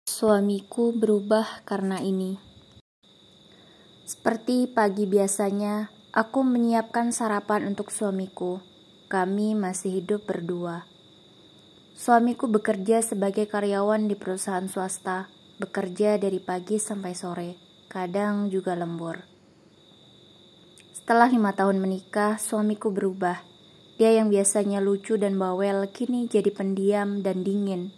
Suamiku berubah karena ini. Seperti pagi biasanya, aku menyiapkan sarapan untuk suamiku. Kami masih hidup berdua. Suamiku bekerja sebagai karyawan di perusahaan swasta, bekerja dari pagi sampai sore, kadang juga lembur. Setelah 5 tahun menikah, suamiku berubah. Dia yang biasanya lucu dan bawel, kini jadi pendiam dan dingin.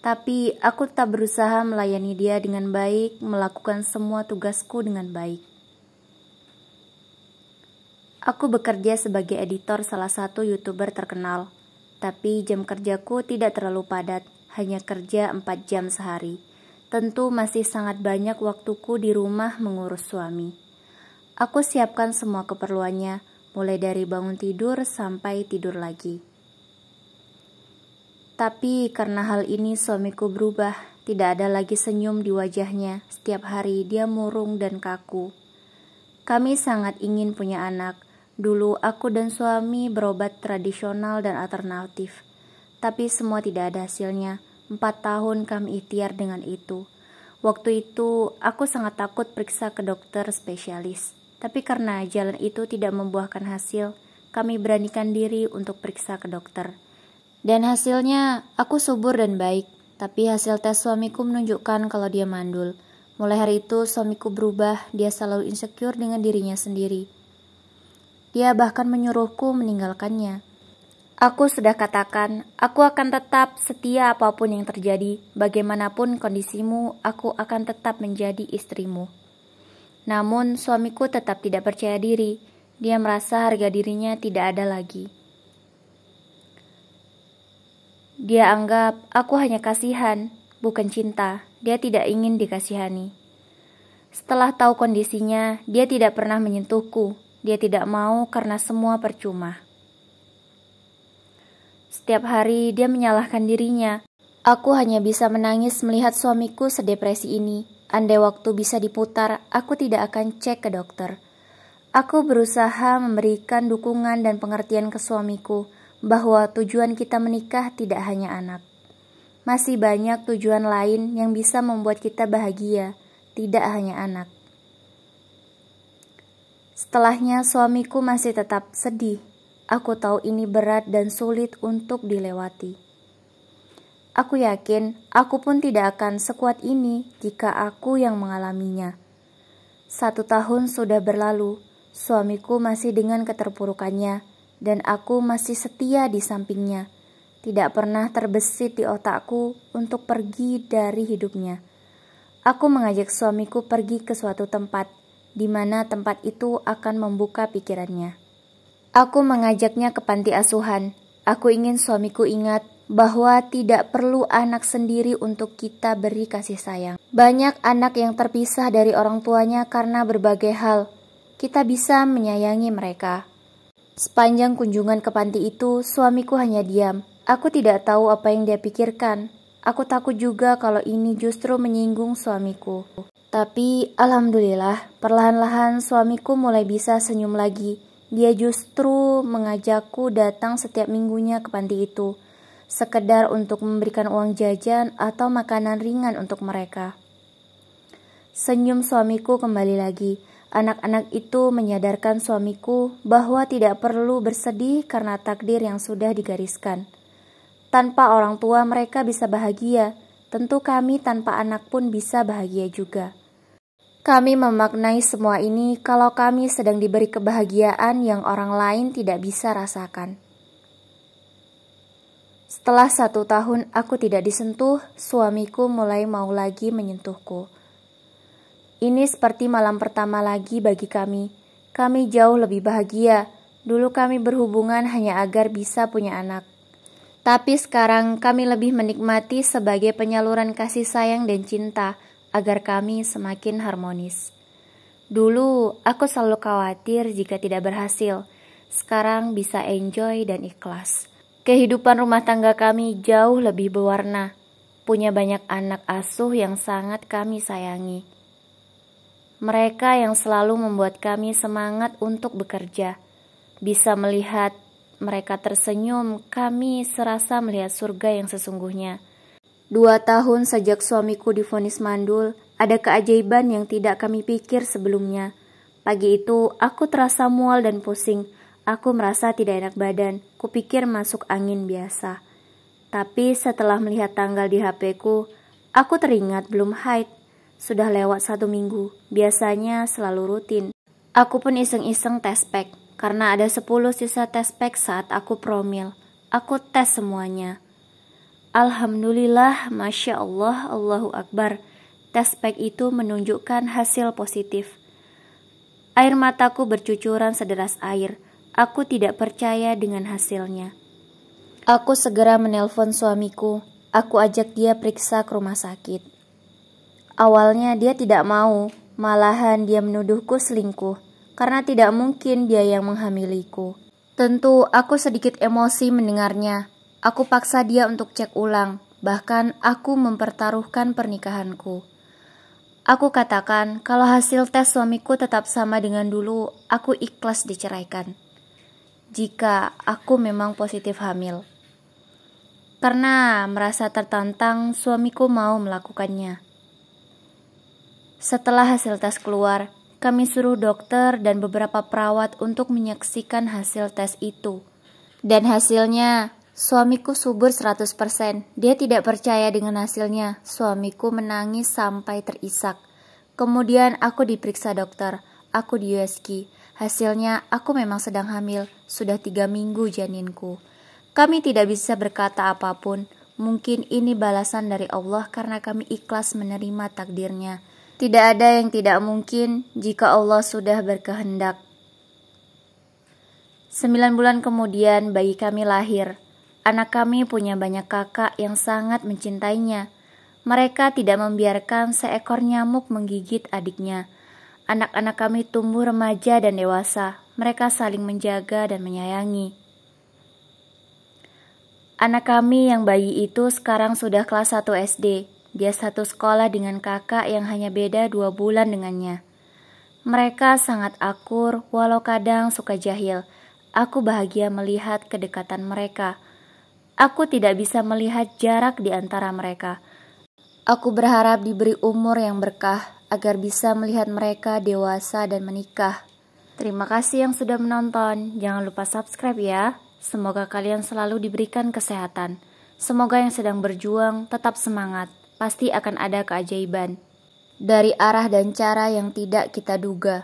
Tapi aku tetap berusaha melayani dia dengan baik, melakukan semua tugasku dengan baik. Aku bekerja sebagai editor salah satu YouTuber terkenal, tapi jam kerjaku tidak terlalu padat, hanya kerja 4 jam sehari. Tentu masih sangat banyak waktuku di rumah mengurus suami. Aku siapkan semua keperluannya, mulai dari bangun tidur sampai tidur lagi. Tapi karena hal ini suamiku berubah, tidak ada lagi senyum di wajahnya. Setiap hari dia murung dan kaku. Kami sangat ingin punya anak. Dulu aku dan suami berobat tradisional dan alternatif. Tapi semua tidak ada hasilnya. 4 tahun kami ikhtiar dengan itu. Waktu itu aku sangat takut periksa ke dokter spesialis. Tapi karena jalan itu tidak membuahkan hasil, kami beranikan diri untuk periksa ke dokter. Dan hasilnya aku subur dan baik, tapi hasil tes suamiku menunjukkan kalau dia mandul. Mulai hari itu suamiku berubah, dia selalu insecure dengan dirinya sendiri. Dia bahkan menyuruhku meninggalkannya. Aku sudah katakan, aku akan tetap setia apapun yang terjadi. Bagaimanapun kondisimu, aku akan tetap menjadi istrimu. Namun suamiku tetap tidak percaya diri. Dia merasa harga dirinya tidak ada lagi. Dia anggap aku hanya kasihan, bukan cinta. Dia tidak ingin dikasihani. Setelah tahu kondisinya, dia tidak pernah menyentuhku. Dia tidak mau karena semua percuma. Setiap hari dia menyalahkan dirinya. Aku hanya bisa menangis melihat suamiku sedepresi ini. Andai waktu bisa diputar, aku tidak akan cek ke dokter. Aku berusaha memberikan dukungan dan pengertian ke suamiku, bahwa tujuan kita menikah tidak hanya anak. Masih banyak tujuan lain yang bisa membuat kita bahagia, tidak hanya anak. Setelahnya suamiku masih tetap sedih. Aku tahu ini berat dan sulit untuk dilewati. Aku yakin aku pun tidak akan sekuat ini jika aku yang mengalaminya. 1 tahun sudah berlalu, suamiku masih dengan keterpurukannya. Dan aku masih setia di sampingnya. Tidak pernah terbesit di otakku untuk pergi dari hidupnya. Aku mengajak suamiku pergi ke suatu tempat, di mana tempat itu akan membuka pikirannya. Aku mengajaknya ke panti asuhan. Aku ingin suamiku ingat bahwa tidak perlu anak sendiri untuk kita beri kasih sayang. Banyak anak yang terpisah dari orang tuanya karena berbagai hal. Kita bisa menyayangi mereka. Sepanjang kunjungan ke panti itu, suamiku hanya diam. Aku tidak tahu apa yang dia pikirkan. Aku takut juga kalau ini justru menyinggung suamiku. Tapi alhamdulillah, perlahan-lahan suamiku mulai bisa senyum lagi. Dia justru mengajakku datang setiap minggunya ke panti itu, sekedar untuk memberikan uang jajan atau makanan ringan untuk mereka. Senyum suamiku kembali lagi. Anak-anak itu menyadarkan suamiku bahwa tidak perlu bersedih karena takdir yang sudah digariskan. Tanpa orang tua mereka bisa bahagia, tentu kami tanpa anak pun bisa bahagia juga. Kami memaknai semua ini kalau kami sedang diberi kebahagiaan yang orang lain tidak bisa rasakan. Setelah 1 tahun aku tidak disentuh, suamiku mulai mau lagi menyentuhku. Ini seperti malam pertama lagi bagi kami. Kami jauh lebih bahagia. Dulu kami berhubungan hanya agar bisa punya anak. Tapi sekarang kami lebih menikmati sebagai penyaluran kasih sayang dan cinta agar kami semakin harmonis. Dulu aku selalu khawatir jika tidak berhasil. Sekarang bisa enjoy dan ikhlas. Kehidupan rumah tangga kami jauh lebih berwarna. Punya banyak anak asuh yang sangat kami sayangi. Mereka yang selalu membuat kami semangat untuk bekerja. Bisa melihat mereka tersenyum, kami serasa melihat surga yang sesungguhnya. 2 tahun sejak suamiku divonis mandul, ada keajaiban yang tidak kami pikir sebelumnya. Pagi itu, aku terasa mual dan pusing. Aku merasa tidak enak badan. Kupikir masuk angin biasa. Tapi setelah melihat tanggal di HP-ku, aku teringat belum haid. Sudah lewat 1 minggu. Biasanya selalu rutin. Aku pun iseng-iseng tes pack. Karena ada 10 sisa tes pack saat aku promil. Aku tes semuanya. Alhamdulillah, Masya Allah, Allahu Akbar. Tes pack itu menunjukkan hasil positif. Air mataku bercucuran sederas air. Aku tidak percaya dengan hasilnya. Aku segera menelpon suamiku. Aku ajak dia periksa ke rumah sakit. Awalnya dia tidak mau, malahan dia menuduhku selingkuh. Karena tidak mungkin dia yang menghamiliku. Tentu aku sedikit emosi mendengarnya. Aku paksa dia untuk cek ulang, bahkan aku mempertaruhkan pernikahanku. Aku katakan kalau hasil tes suamiku tetap sama dengan dulu, aku ikhlas diceraikan. Jika aku memang positif hamil. Karena merasa tertantang, suamiku mau melakukannya. Setelah hasil tes keluar, kami suruh dokter dan beberapa perawat untuk menyaksikan hasil tes itu. Dan hasilnya, suamiku subur 100%. Dia tidak percaya dengan hasilnya. Suamiku menangis sampai terisak. Kemudian aku diperiksa dokter. Aku di USG. Hasilnya aku memang sedang hamil. Sudah 3 minggu janinku. Kami tidak bisa berkata apapun. Mungkin ini balasan dari Allah karena kami ikhlas menerima takdirnya. Tidak ada yang tidak mungkin jika Allah sudah berkehendak. 9 bulan kemudian bayi kami lahir. Anak kami punya banyak kakak yang sangat mencintainya. Mereka tidak membiarkan seekor nyamuk menggigit adiknya. Anak-anak kami tumbuh remaja dan dewasa. Mereka saling menjaga dan menyayangi. Anak kami yang bayi itu sekarang sudah kelas 1 SD. Dia satu sekolah dengan kakak yang hanya beda 2 bulan dengannya. Mereka sangat akur walau kadang suka jahil. Aku bahagia melihat kedekatan mereka. Aku tidak bisa melihat jarak di antara mereka. Aku berharap diberi umur yang berkah agar bisa melihat mereka dewasa dan menikah. Terima kasih yang sudah menonton. Jangan lupa subscribe ya. Semoga kalian selalu diberikan kesehatan. Semoga yang sedang berjuang tetap semangat. Pasti akan ada keajaiban dari arah dan cara yang tidak kita duga.